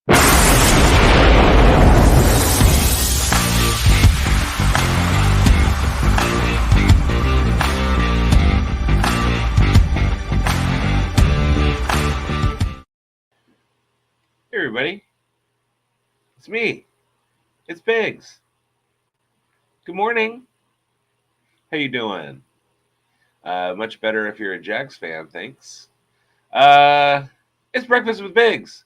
Hey everybody, it's me. It's Biggs. Good morning. How you doing? Much better if you're a Jags fan, thanks. Uh, it's Breakfast with Biggs,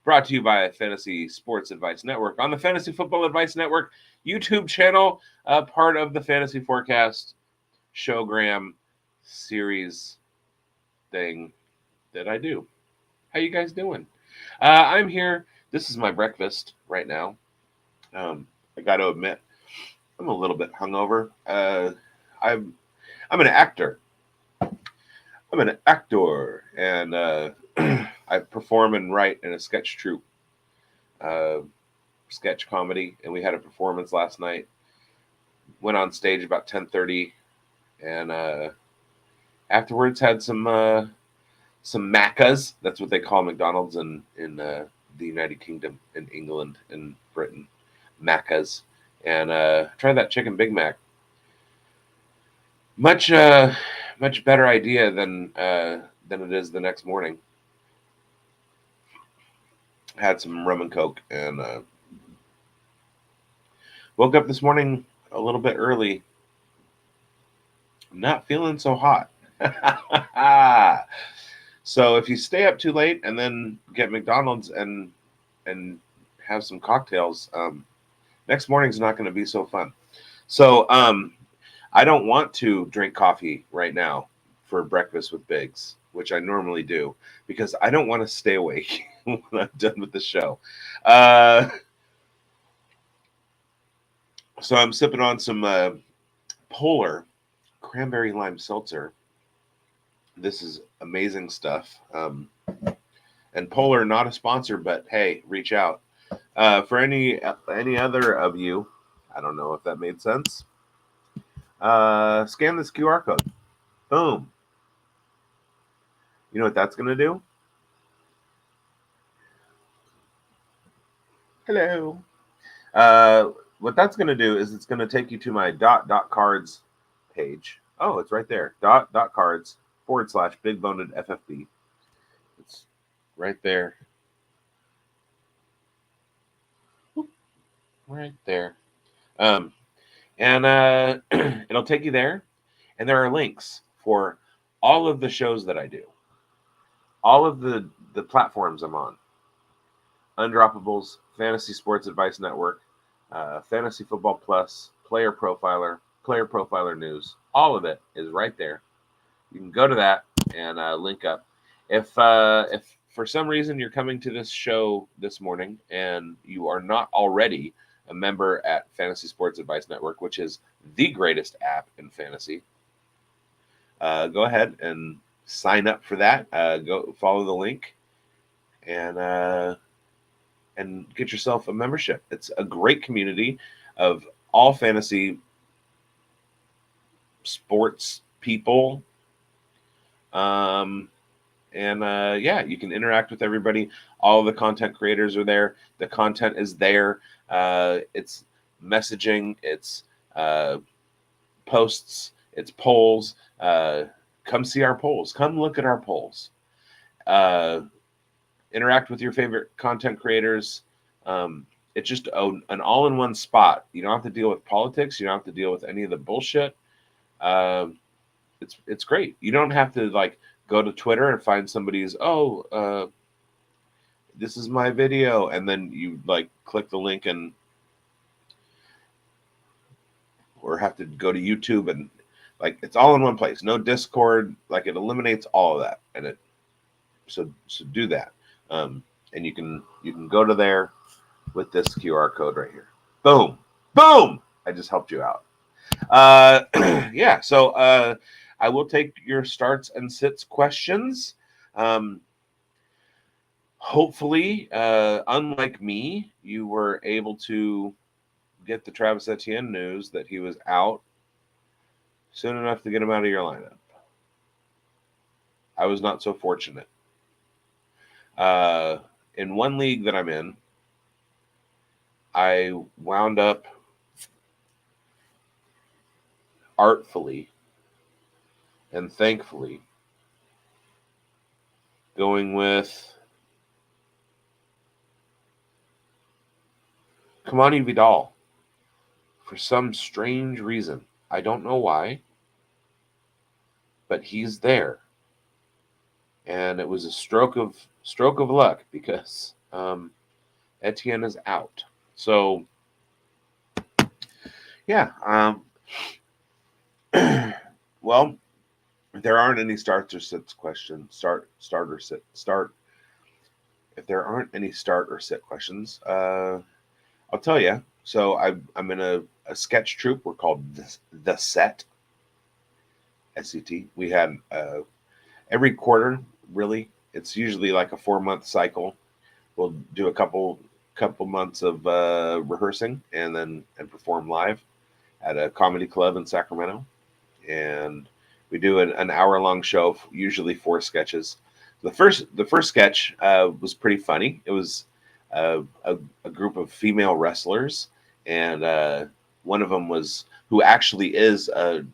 brought to you by Fantasy Sports Advice Network on the Fantasy Football Advice Network YouTube channel, part of the Fantasy Forecast Showgram series thing that I do. How you guys doing? I'm here. This is my breakfast right now. I got to admit, I'm a little bit hungover. I'm an actor. I'm an actor, and I perform and write in a sketch troupe, uh, sketch comedy, and we had a performance last night. Went on stage about 10:30, and afterwards had some macas. That's what they call McDonald's in the United Kingdom, in England, and Britain. Macas, and tried that chicken Big Mac. Much much better idea than it is the next morning. Had some rum and coke, and woke up this morning a little bit early. Not feeling so hot. So if you stay up too late and then get McDonald's and have some cocktails, next morning's not going to be so fun. So I don't want to drink coffee right now for breakfast with Biggs, which I normally do, because I don't want to stay awake when I'm done with the show. So I'm sipping on some Polar cranberry lime seltzer. This is amazing stuff. And Polar, not a sponsor, but hey, reach out. For any other of you, I don't know if that made sense. Scan this QR code. Boom. You know what that's going to do? Hello. What that's going to do is it's going to take you to my dot cards page. Oh, it's right there. Dot cards / big boned FFB. It's right there. Right there. And it'll take you there. And there are links for all of the shows that I do, all of the platforms I'm on. Undroppables, Fantasy Sports Advice Network, Fantasy Football Plus, Player Profiler News. All of it is right there. You can go to that and link up. If for some reason you're coming to this show this morning and you are not already a member at Fantasy Sports Advice Network, which is the greatest app in fantasy, go ahead and sign up for that. Go follow the link and get yourself a membership. It's a great community of all fantasy sports people. Yeah, you can interact with everybody. All of the content creators are there. The content is there. It's messaging. It's posts. It's polls. Come see our polls. Come look at our polls. Interact with your favorite content creators. It's just an all-in-one spot. You don't have to deal with politics. You don't have to deal with any of the bullshit. It's great. You don't have to go to Twitter and find somebody's this is my video, and then you click the link or have to go to YouTube and it's all in one place. No Discord. It eliminates all of that, and so do that. And you can go to there with this QR code right here. Boom. I just helped you out. Yeah. So I will take your starts and sits questions. Hopefully, unlike me, you were able to get the Travis Etienne news that he was out soon enough to get him out of your lineup. I was not so fortunate. in one league that I'm in, I wound up artfully and thankfully going with Kamani Vidal for some strange reason. I don't know why, but he's there, and it was a stroke of luck because Etienne is out. So yeah, well, there aren't any starts or sits questions. Start or sit. If there aren't any start or sit questions, I'll tell you. So I'm in a sketch troupe. We're called the Set. SET. We had every quarter. Really, it's usually like a 4-month cycle. We'll do a couple months of rehearsing and then perform live at a comedy club in Sacramento, and we do an hour-long show, usually 4 sketches. The first sketch was pretty funny. It was a group of female wrestlers, and one of them was who actually is an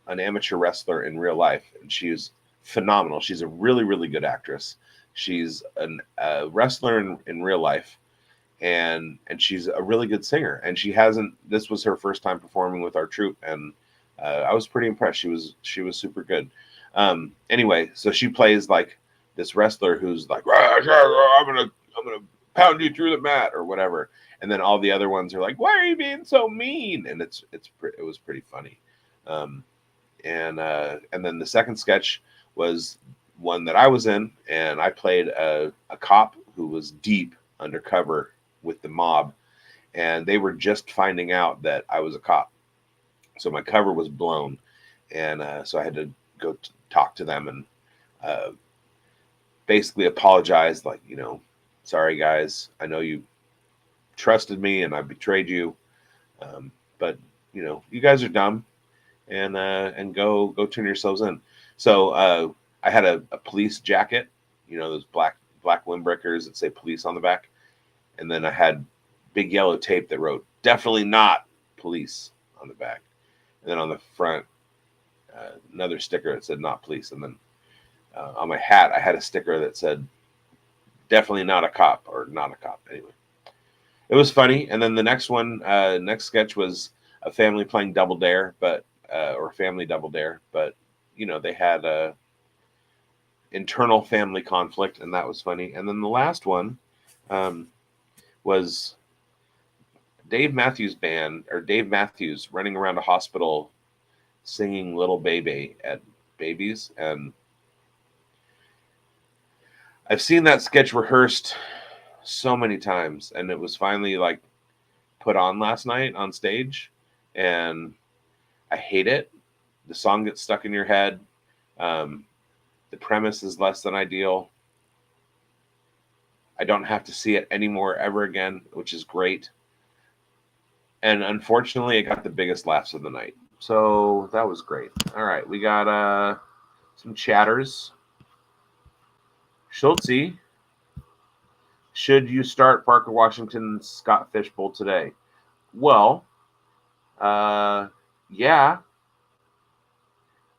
amateur wrestler in real life, and she was phenomenal. She's a really, really good actress. She's a wrestler in real life, and she's a really good singer. And she hasn't. This was her first time performing with our troupe, and I was pretty impressed. She was super good. Anyway, so she plays like this wrestler who's like, I'm gonna pound you through the mat or whatever, and then all the other ones are like, why are you being so mean? And it was pretty funny. And then the second sketch was one that I was in, and I played a cop who was deep undercover with the mob, and they were just finding out that I was a cop. So my cover was blown, and so I had to go talk to them and basically apologize, like, sorry guys, I know you trusted me and I betrayed you, but you guys are dumb, and go turn yourselves in. So I had a police jacket, those black windbreakers that say police on the back, and then I had big yellow tape that wrote definitely not police on the back, and then on the front another sticker that said not police, and then on my hat I had a sticker that said definitely not a cop, or not a cop. Anyway, it was funny. And then the next sketch was a family playing double dare, or family double dare, but they had a internal family conflict, and that was funny. And then the last one was Dave Matthews Band, or Dave Matthews running around a hospital singing Little Baby at babies. And I've seen that sketch rehearsed so many times, and it was finally like put on last night on stage, and I hate it. The song gets stuck in your head. The premise is less than ideal. I don't have to see it anymore ever again, which is great. And unfortunately, it got the biggest laughs of the night. So that was great. All right, we got some chatters. Schultze, should you start Parker Washington's Scott Fishbowl today? Well, yeah.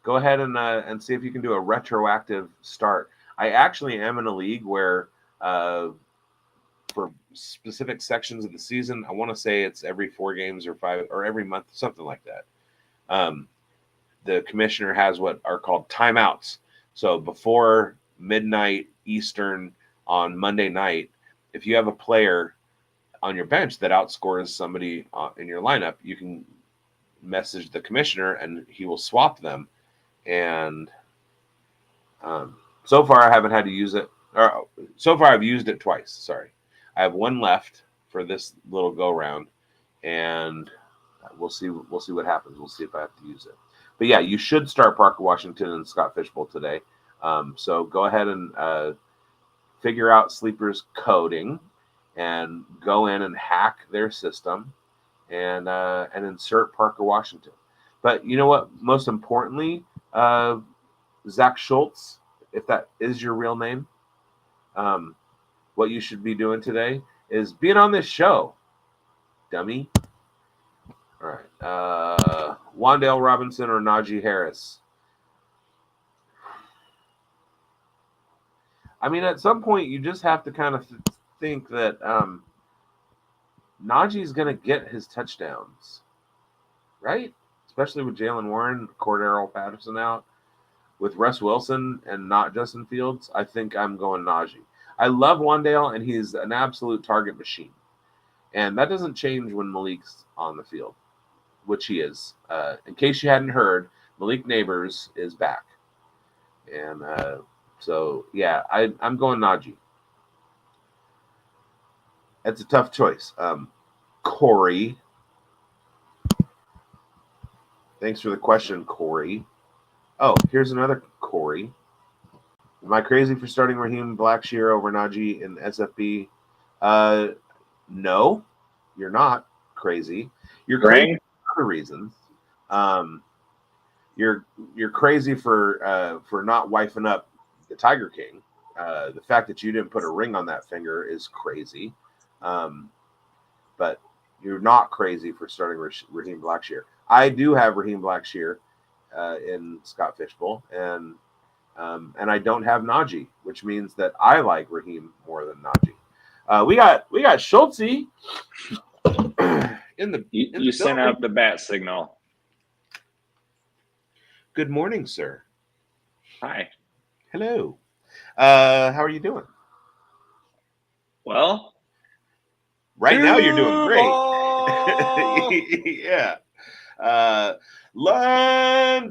Go ahead and see if you can do a retroactive start. I actually am in a league where for specific sections of the season, I want to say it's every 4 games or 5 or every month, something like that. The commissioner has what are called timeouts. So before midnight Eastern on Monday night, if you have a player on your bench that outscores somebody in your lineup, you can message the commissioner and he will swap them. And so far I haven't had to use it. Or so far I've used it twice. Sorry, I have one left for this little go round, and we'll see what happens. We'll see if I have to use it. But yeah, you should start Parker Washington and Scott Fishbowl today. So go ahead and figure out Sleeper's coding and go in and hack their system and insert Parker Washington. But you know what? Most importantly, Zach Schultz, if that is your real name, what you should be doing today is being on this show, dummy. All right. Wan'Dale Robinson or Najee Harris? I mean, at some point, you just have to kind of think that Najee's going to get his touchdowns, right? Especially with Jaylen Warren, Cordero Patterson out. With Russ Wilson and not Justin Fields, I think I'm going Najee. I love Wan'Dale, and he's an absolute target machine. And that doesn't change when Malik's on the field, which he is. In case you hadn't heard, Malik Neighbors is back. And so, yeah, I'm going Najee. That's a tough choice. Corey. Thanks for the question, Corey. Oh, here's another Corey. Am I crazy for starting Raheem Blackshear over Najee in SFB? No, you're not crazy. You're crazy for other reasons. You're crazy for not wifing up the Tiger King. The fact that you didn't put a ring on that finger is crazy. But you're not crazy for starting Raheem Blackshear. I do have Raheem Blackshear in Scott Fishbowl, and I don't have Najee, which means that I like Raheem more than Najee. We got Schultze in the. You sent out the bat signal. Good morning, sir. Hi. Hello. How are you doing? Well, right now you're doing great. Yeah. London.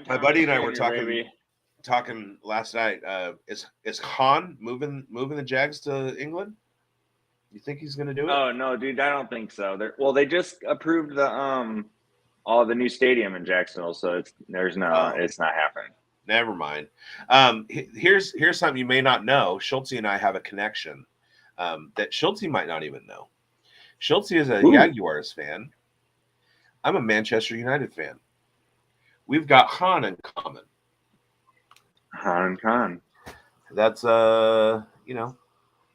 My buddy and I were talking last night. Is Khan moving the Jags to England? You think he's going to do it? Oh no, dude, I don't think so. They just approved the all the new stadium in Jacksonville, so it's not happening. Never mind. Here's something you may not know. Schultze and I have a connection that Schultze might not even know. Schultze is a Jaguars fan. I'm a Manchester United fan. We've got Han in common. Han and Khan. That's it's a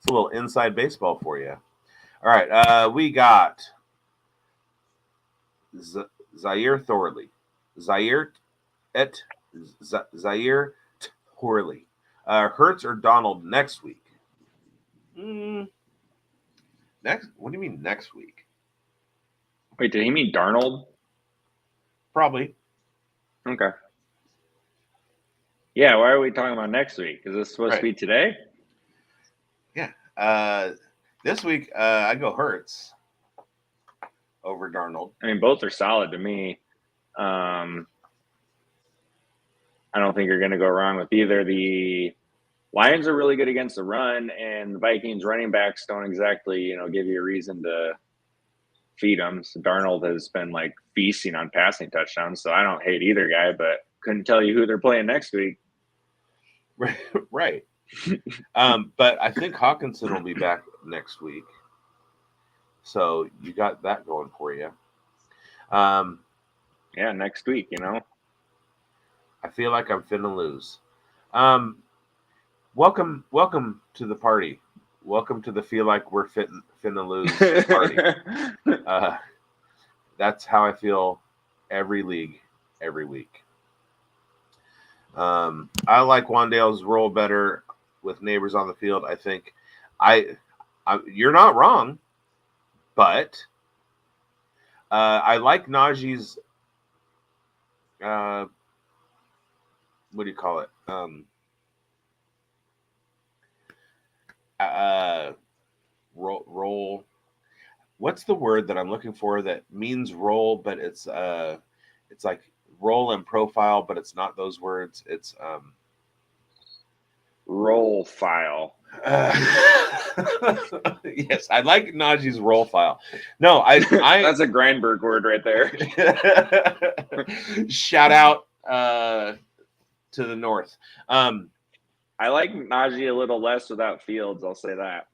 little inside baseball for you. All right, we got Zaire Thorley. Zaire Thorley. Hurts or Donald next week? Next? What do you mean next week? Wait, did he mean Darnold? Probably. Okay. Yeah, why are we talking about next week? Is this supposed to be today? Yeah. This week, I go Hurts over Darnold. I mean, both are solid to me. I don't think you're going to go wrong with either. The Lions are really good against the run, and the Vikings running backs don't exactly, give you a reason to feed them. So Darnold has been like feasting on passing touchdowns. So I don't hate either guy, but couldn't tell you who they're playing next week. Right. But I think Hawkinson will be back next week. So you got that going for you. Yeah, next week, I feel like I'm finna lose. Welcome to the party. Welcome to the feel like we're finna lose party. That's how I feel every league, every week. I like Wan'Dale's role better with Neighbors on the field. I think you're not wrong, but I like Najee's. What do you call it? Role. What's the word that I'm looking for that means role, but it's like role and profile, but it's not those words. It's roll file. Yes, I like Najee's roll file. No, I that's a Grindberg word right there. Shout out to the north. I like Najee a little less without Fields. I'll say that.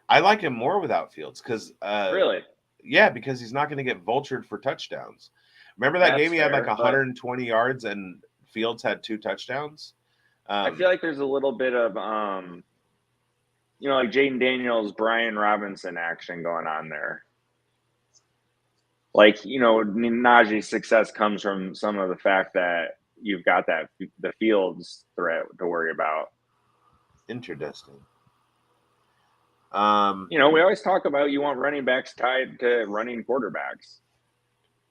I like him more without Fields because really, yeah, because he's not going to get vultured for touchdowns. Remember that game? He had like 120 yards and Fields had 2 touchdowns. I feel like there's a little bit of like Jaden Daniels, Brian Robinson action going on there. Like, Najee's success comes from some of the fact that you've got the Fields threat to worry about. Interesting. We always talk about you want running backs tied to running quarterbacks.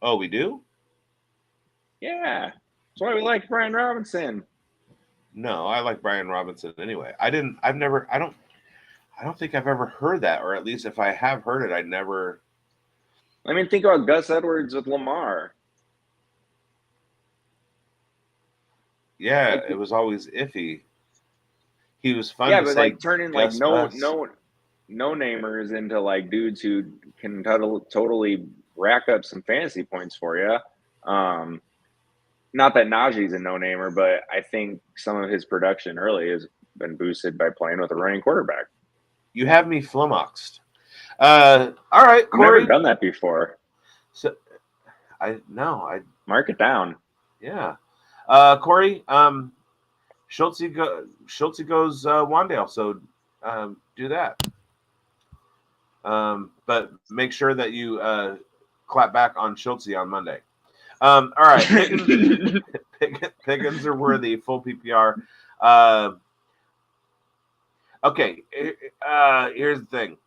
Oh, we do? Yeah. That's why we like Brian Robinson. No, I like Brian Robinson anyway. I don't think I've ever heard that, or at least if I have heard it, I never. I mean, think about Gus Edwards with Lamar. Yeah, it was always iffy. He was fun. Yeah, to but say turning Gus no namers into dudes who can totally rack up some fantasy points for you. Not that Najee's a no-namer, but I think some of his production early has been boosted by playing with a running quarterback. You have me flummoxed. All right, Corey. I've never done that before. So, mark it down. Yeah, Corey. Schultze goes Wandale, so do that. But make sure that you clap back on Schultze on Monday. All right, Pickens are worthy, full PPR. Okay, here's the thing.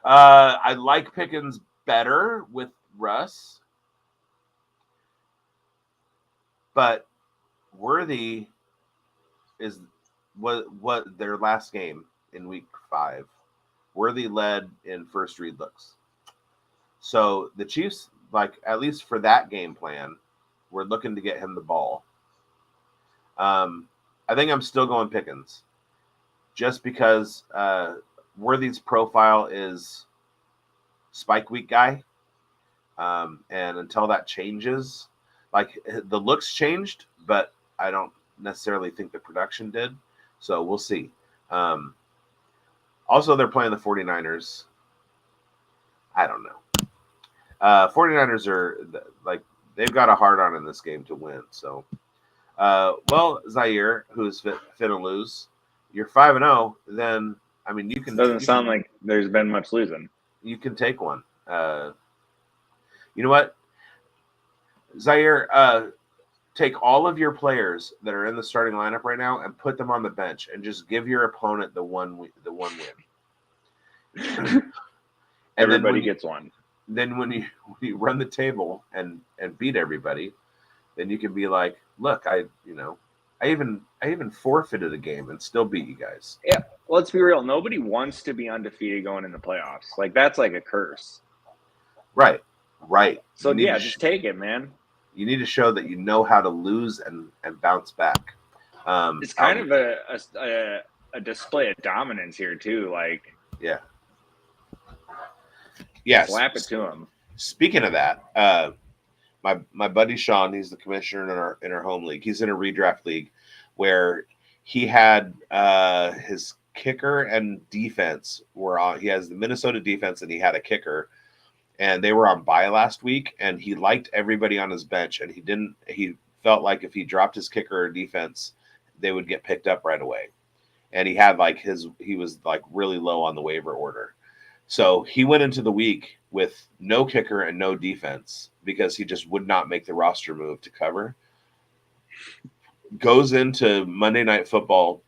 I like Pickens better with Russ, but Worthy is what their last game in week 5. Worthy led in first read looks. So the Chiefs, at least for that game plan, we're looking to get him the ball. I think I'm still going Pickens just because Worthy's profile is spike week guy. And until that changes, the looks changed, but I don't necessarily think the production did. So we'll see. Also, they're playing the 49ers. I don't know. 49ers are they've got a hard on in this game to win. So, Zaire, who's fit to lose, you're 5-0. Then you can. Doesn't sound like there's been much losing. You can take one. You know what, Zaire? Take all of your players that are in the starting lineup right now and put them on the bench, and just give your opponent the one win. And everybody gets one. Then when you run the table and beat everybody, then you can be like, look, I even forfeited a game and still beat you guys. Yeah, let's be real. Nobody wants to be undefeated going in the playoffs. That's like a curse. Right. So just take it, man. You need to show that you know how to lose and bounce back. It's kind of a display of dominance here too. Yeah. Yes. Slap it to him. Speaking of that, my buddy Sean, he's the commissioner in our home league. He's in a redraft league where he had his kicker and defense were on. He has the Minnesota defense and he had a kicker. And they were on bye last week, and he liked everybody on his bench, and he felt like if he dropped his kicker or defense, they would get picked up right away. And he had he was really low on the waiver order. So he went into the week with no kicker and no defense because he just would not make the roster move to cover. Goes into Monday Night Football.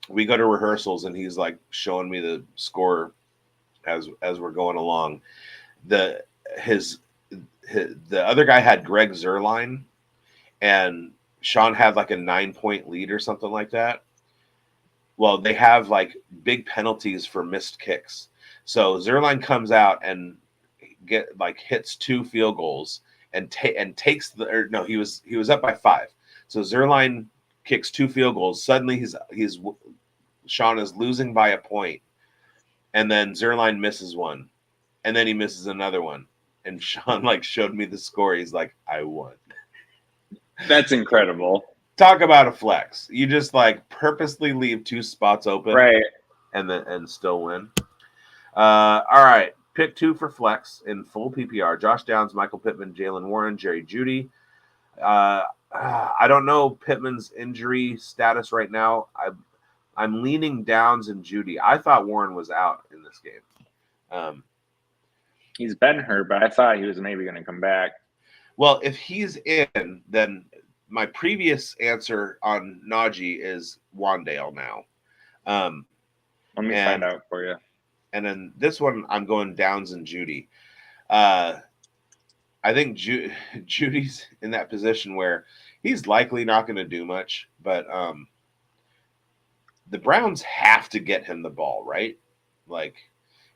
We go to rehearsals, and he's showing me the score as we're going along. The other guy had Greg Zuerlein, and Sean had a 9-point lead or something like that. Well, they have big penalties for missed kicks. So Zuerlein comes out and hits 2 field goals and takes he was up by 5. So Zuerlein kicks 2 field goals. Suddenly Sean is losing by a point, and then Zuerlein misses one. And then he misses another one. And Sean showed me the score. He's like, I won. That's incredible. Talk about a flex. You just purposely leave 2 spots open. Right. And still win. All right. pick 2 for flex in full PPR: Josh Downs, Michael Pittman, Jalen Warren, Jerry Jeudy. I don't know Pittman's injury status right now. I'm leaning Downs and Jeudy. I thought Warren was out in this game. He's been hurt, but I thought he was maybe going to come back. Well, if he's in, then my previous answer on Najee is Wandale now. Let me find out for you. And then this one, I'm going Downs and Jeudy. I think Judy's in that position where he's likely not going to do much, but the Browns have to get him the ball, right? Like,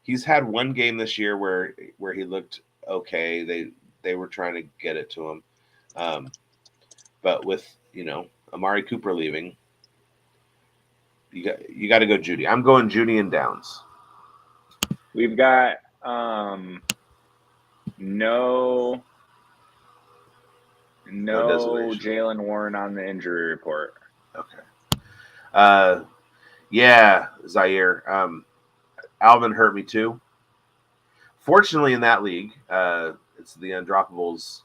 he's had one game this year where he looked okay. They were trying to get it to him, but with Amari Cooper leaving, you got to go Jeudy. I'm going Jeudy and Downs. We've got no Jalen Warren on the injury report. Okay. Yeah, Zaire. Alvin hurt me too. Fortunately, in that league, it's the Undroppables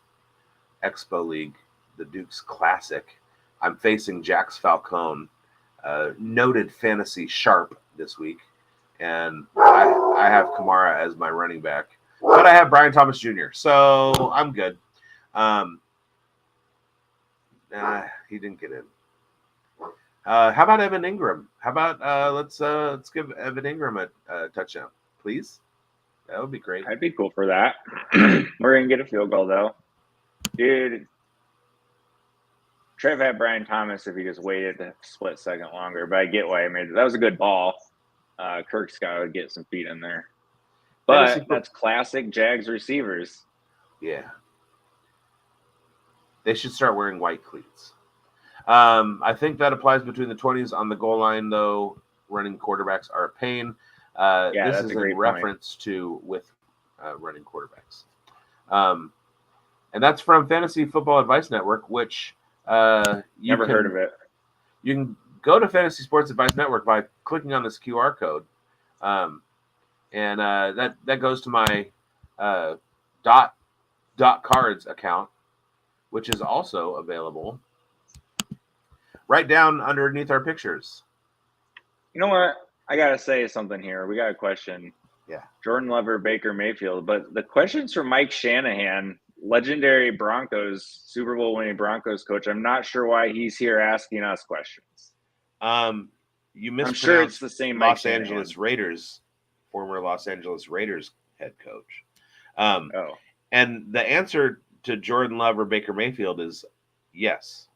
Expo League, the Dukes Classic. I'm facing Jax Falcone, noted fantasy sharp this week, and I have Kamara as my running back, but I have Brian Thomas Jr., so I'm good. He didn't get in. How about Evan Ingram? How about let's give Evan Ingram a touchdown, please? That would be great. I'd be cool for that. We're gonna get a field goal though, dude. Trev had Brian Thomas if he just waited a split second longer, but I get why he made it. That was a good ball. Kirk's got to get some feet in there, but that's classic Jags receivers. Yeah, they should start wearing white cleats. I think that applies between the 20s. On the goal line, though, running quarterbacks are a pain. This is a reference to with running quarterbacks. And that's from Fantasy Football Advice Network, which never heard of it. You can go to Fantasy Sports Advice Network by clicking on this QR code. And that goes to my dot cards account, which is also available right down underneath our pictures. You know what? I got to say something here. We got a question. Yeah. Jordan Love or Baker Mayfield. But the question's from Mike Shanahan, legendary Broncos, Super Bowl winning Broncos coach. I'm not sure why he's here asking us questions. You mispronounced. I'm sure it's the same Los Angeles Raiders, former Los Angeles Raiders head coach. And the answer to Jordan Love or Baker Mayfield is yes.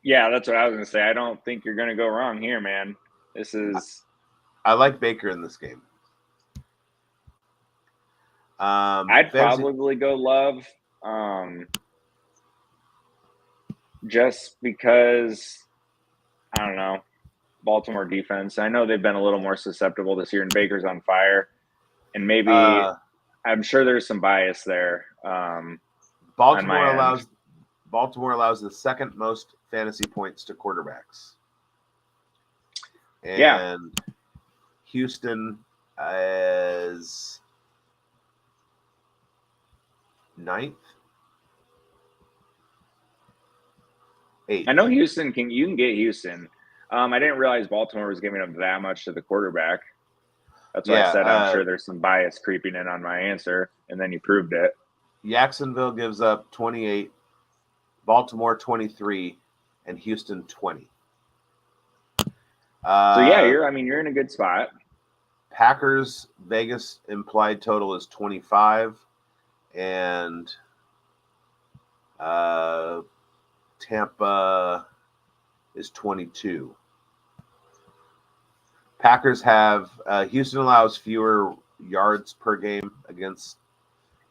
Yeah, that's what I was going to say. I don't think you're going to go wrong here, man. This is. I like Baker in this game. I'd probably go Love, just because, I don't know, Baltimore defense. I know they've been a little more susceptible this year, and Baker's on fire. And maybe I'm sure there's some bias there. Baltimore allows the second most fantasy points to quarterbacks. And Houston is 9th. 8th. I know Houston you can get Houston. I didn't realize Baltimore was giving up that much to the quarterback. That's why I said I'm sure there's some bias creeping in on my answer, and then you proved it. Jacksonville gives up 28, Baltimore 23, and Houston 20. So you're in a good spot. Packers Vegas implied total is 25, and Tampa is 22. Packers have Houston allows fewer yards per game against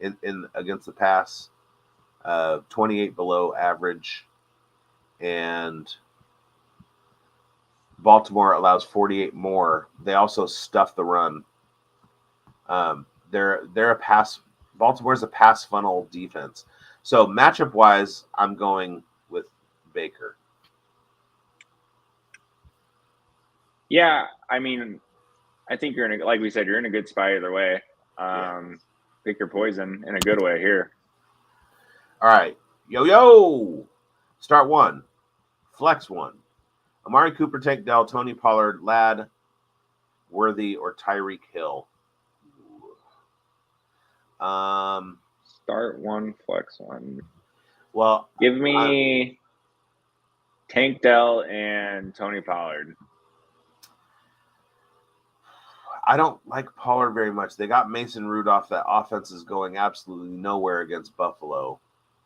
the pass, 28 below average, and Baltimore allows 48 more. They also stuff the run. They're a pass. Baltimore's a pass funnel defense. So matchup wise, I'm going with Baker. Yeah, I mean, I think you're like we said, you're in a good spot either way. Pick your poison in a good way here. All right. Yo. Start 1. Flex 1. Amari Cooper, Tank Dell, Tony Pollard, Ladd, Worthy, or Tyreek Hill. Start 1, flex 1. Well, give me Tank Dell and Tony Pollard. I don't like Pollard very much. They got Mason Rudolph. That offense is going absolutely nowhere against Buffalo.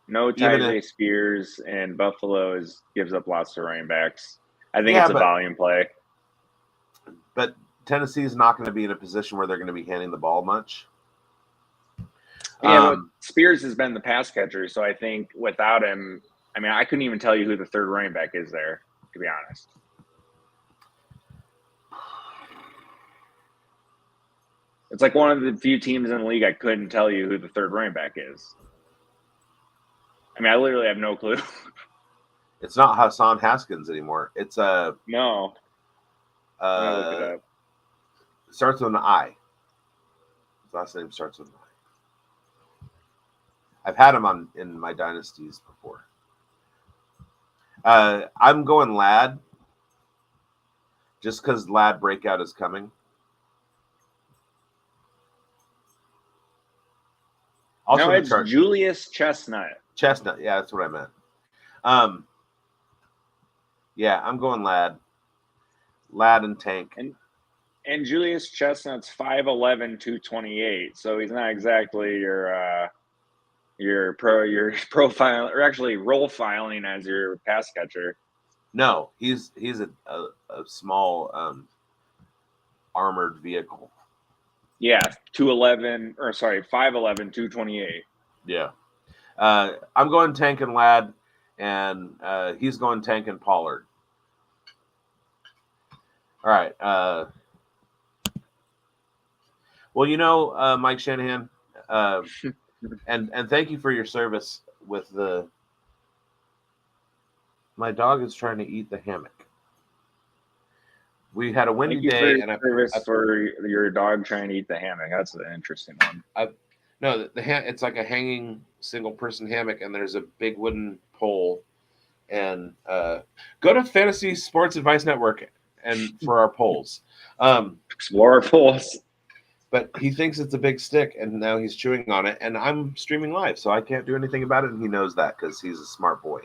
No Tyjae Spears, and Buffalo gives up lots to running backs. I think it's a volume play. But Tennessee's not going to be in a position where they're going to be handing the ball much. Yeah, but Spears has been the pass catcher, so I think without him, I mean, I couldn't even tell you who the third running back is there, to be honest. It's like one of the few teams in the league I couldn't tell you who the third running back is. I mean, I literally have no clue. It's not Hassan Haskins anymore. It's a no. Look it up. Starts with an I. His last name starts with an I. I've had him in my dynasties before. I'm going Ladd, just because Ladd breakout is coming. Also, no, it's Julius Chestnut. Chestnut, yeah, that's what I meant. Yeah, I'm going Ladd. Ladd and Tank. And Julius Chestnut's 5'11", 228, so he's not exactly your profile, or actually role filing as your pass catcher. No, he's a small armored vehicle. Yeah, 5'11", 228. Yeah. I'm going Tank and Ladd, and he's going Tank and Pollard. All right. Well, Mike Shanahan, and thank you for your service with the. My dog is trying to eat the hammock. We had a windy day, and for your dog trying to eat the hammock. That's an interesting one. It's like a hanging single-person hammock, and there's a big wooden pole. And go to Fantasy Sports Advice Network and for our polls. Explore our polls. But he thinks it's a big stick, and now he's chewing on it. And I'm streaming live, so I can't do anything about it, and he knows that because he's a smart boy.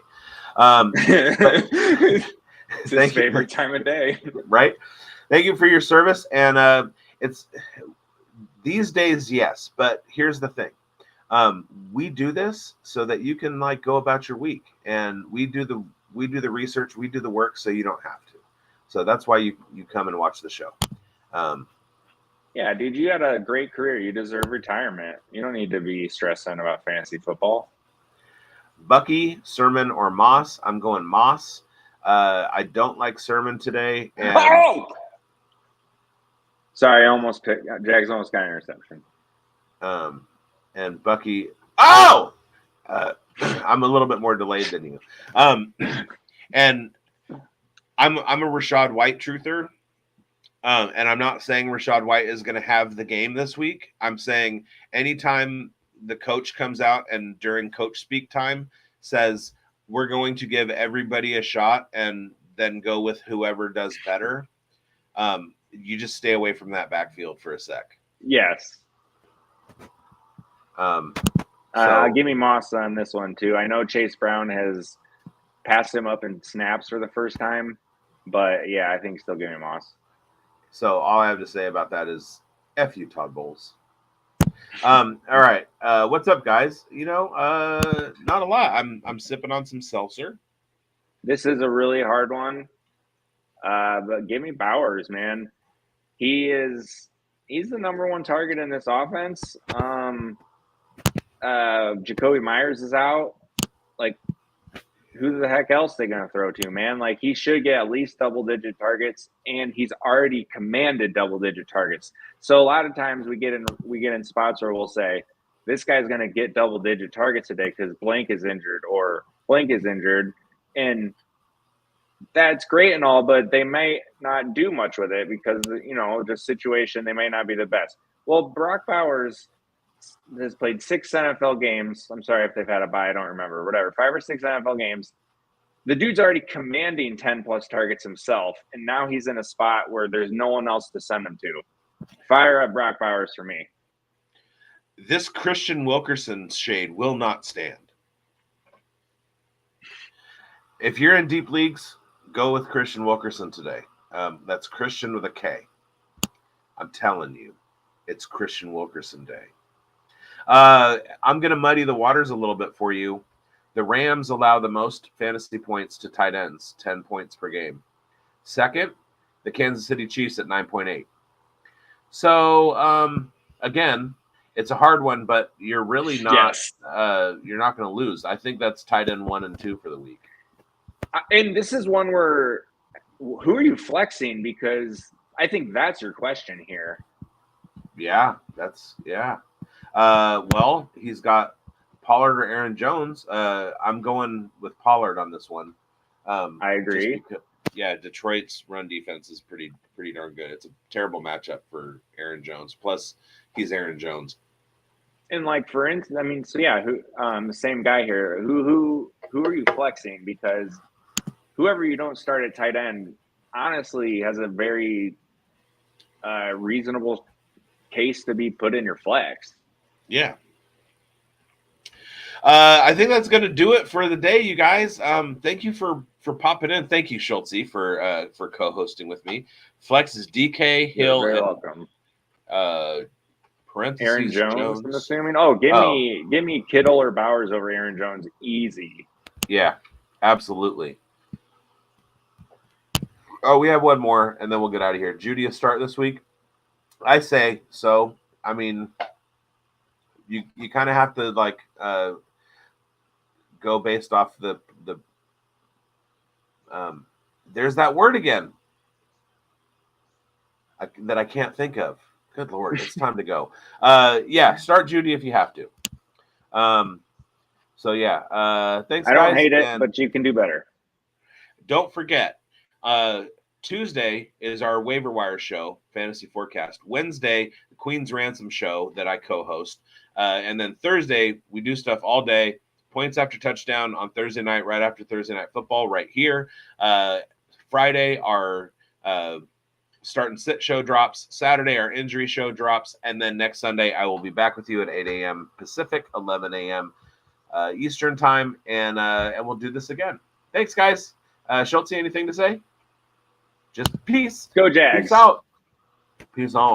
It's his favorite time of day. Right? Thank you for your service. And it's these days, yes. But here's the thing. We do this so that you can go about your week, and we do the research, we do the work, so you don't have to. So that's why you come and watch the show. Yeah, dude, you had a great career. You deserve retirement. You don't need to be stressed out about fantasy football. Bucky, Sermon, or Moss. I'm going Moss. I don't like Sermon today. And sorry, I almost picked. Jags almost got an interception. And Bucky. Oh! I'm a little bit more delayed than you. And I'm a Rachaad White truther. And I'm not saying Rachaad White is going to have the game this week. I'm saying anytime the coach comes out and during coach speak time says we're going to give everybody a shot and then go with whoever does better, you just stay away from that backfield for a sec. Yes. Give me Moss on this one too. I know Chase Brown has passed him up in snaps for the first time, but yeah, I think still give me Moss. So all I have to say about that is F you, Todd Bowles. All right. What's up, guys? Not a lot. I'm sipping on some seltzer. This is a really hard one. But give me Bowers, man. He's the number one target in this offense. Jacoby Myers is out. Who the heck else they going to throw to, man? He should get at least double-digit targets, and he's already commanded double-digit targets. So a lot of times we get in spots where we'll say, this guy's going to get double-digit targets today because blank is injured or blank is injured, and that's great and all, but they may not do much with it because, the situation, they may not be the best. Well, Brock Bowers has played 6 NFL games. I'm sorry if they've had a bye. I don't remember. Whatever. 5 or 6 NFL games. The dude's already commanding 10 plus targets himself, and now he's in a spot where there's no one else to send him to. Fire up Brock Bowers for me. This Christian Wilkerson shade will not stand. If you're in deep leagues, go with Christian Wilkerson today. That's Christian with a K. I'm telling you, it's Christian Wilkerson day. I'm going to muddy the waters a little bit for you. The Rams allow the most fantasy points to tight ends, 10 points per game. Second, the Kansas City Chiefs at 9.8. So, again, it's a hard one, but you're really not you're not going to lose. I think that's tight end 1 and 2 for the week. And this is one where who are you flexing? Because I think that's your question here. Yeah. Well, he's got Pollard or Aaron Jones. I'm going with Pollard on this one. I agree. Detroit's run defense is pretty darn good. It's a terrible matchup for Aaron Jones. Plus, he's Aaron Jones. And like for instance, I mean, so yeah, the same guy here. Who are you flexing? Because whoever you don't start at tight end, honestly, has a very reasonable case to be put in your flex. Yeah. I think that's going to do it for the day, you guys. Thank you for popping in. Thank you, Schultze, for co-hosting with me. Flex is DK Hill. You're very welcome. Parentheses Aaron Jones, I'm assuming. Oh, give me Kittle or Bowers over Aaron Jones, easy. Yeah, absolutely. Oh, we have one more, and then we'll get out of here. Judy, a start this week? I say so. I mean, you kind of have to like go based off the there's that word again that I can't think of. Good Lord, it's time to go. Start Judy if you have to. Thanks, guys. I don't hate it, but you can do better. Don't forget, Tuesday is our waiver wire show, Fantasy Forecast. Wednesday, the Queen's Ransom show that I co-host. And then Thursday, we do stuff all day. Points after touchdown on Thursday night, right after Thursday Night Football, right here. Friday, our start and sit show drops. Saturday, our injury show drops. And then next Sunday, I will be back with you at 8 a.m. Pacific, 11 a.m. Eastern time. And we'll do this again. Thanks, guys. Schultze, anything to say? Just peace. Go Jags. Peace out. Peace on.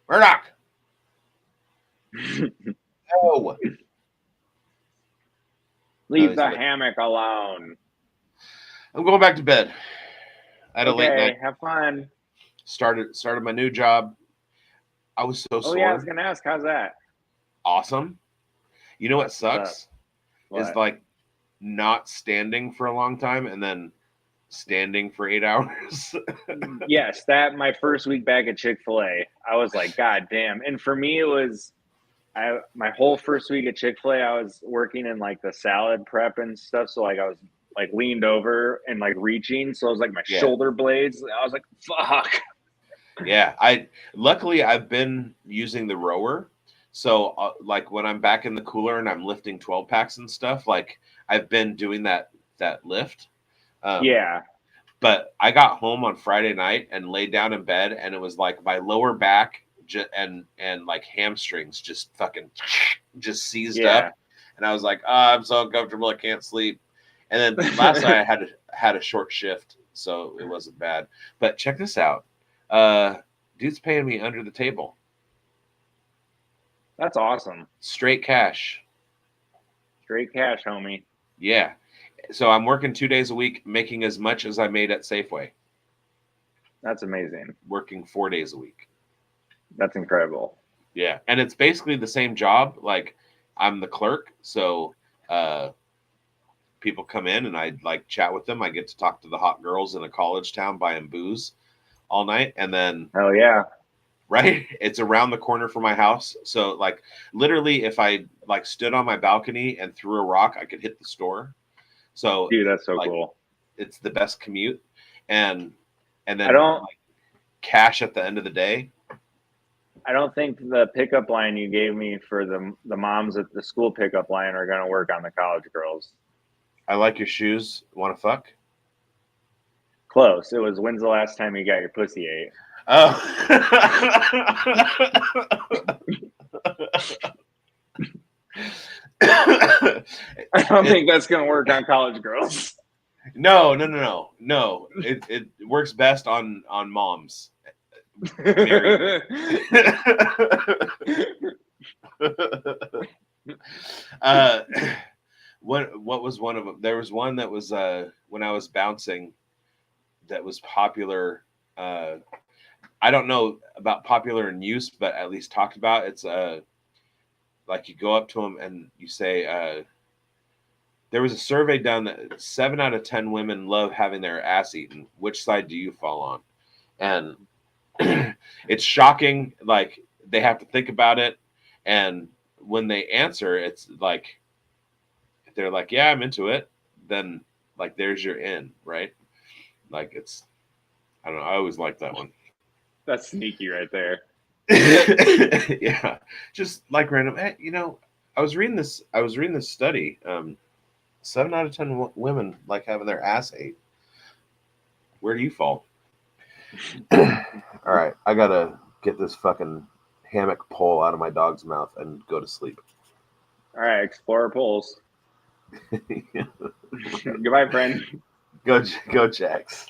Murdoch. No. Leave the hammock alone. I'm going back to bed. I had a late night. Have fun. Started my new job. I was so sore. Oh yeah, I was gonna ask, how's that? Awesome. You know what sucks? Is like not standing for a long time and then standing for 8 hours. Yes, that my first week back at Chick-fil-A, I was like, God damn. And for me, it was my whole first week at Chick-fil-A, I was working in like the salad prep and stuff. So like I was like leaned over and like reaching. So it was like my shoulder blades. I was like, fuck. Yeah. Luckily I've been using the rower. So like when I'm back in the cooler and I'm lifting 12 packs and stuff, like I've been doing that lift. But I got home on Friday night and laid down in bed, and it was like my lower back and like hamstrings just fucking just seized up, and I was like, I'm so uncomfortable, I can't sleep. And then last night I had a short shift, so it wasn't bad. But check this out, dude's paying me under the table. That's awesome. Straight cash. Straight cash, homie. Yeah. So I'm working 2 days a week, making as much as I made at Safeway. That's amazing. Working 4 days a week. That's incredible. Yeah. And it's basically the same job. Like I'm the clerk. So people come in and I like chat with them. I get to talk to the hot girls in a college town buying booze all night. And then hell yeah. Right? It's around the corner from my house. So like literally if I like stood on my balcony and threw a rock, I could hit the store. So Dude, that's so like, cool. it's the best commute, and then I don't like cash at the end of the day. I don't think the pickup line you gave me for the moms at the school pickup line are gonna work on the college girls. I like your shoes. Want to fuck? Close. It was when's the last time you got your pussy ate? Oh. I don't think that's gonna work on college girls. No. It works best on moms. uh, what was one of them? There was one that was when I was bouncing that was popular. I don't know about popular in use, but at least talked about. It's like you go up to them and you say, there was a survey done that 7 out of 10 women love having their ass eaten. Which side do you fall on? And it's shocking. Like they have to think about it. And when they answer, it's like, if they're like, yeah, I'm into it, then like, there's your in, right? Like it's, I don't know. I always like that one. That's sneaky right there. Yeah. Just like random, hey, I was reading this study. 7 out of 10 women like having their ass ate. Where do you fall? All right, I gotta get this fucking hammock pole out of my dog's mouth and go to sleep. All right, Explorer pulls. Goodbye, friend. Go Jacks.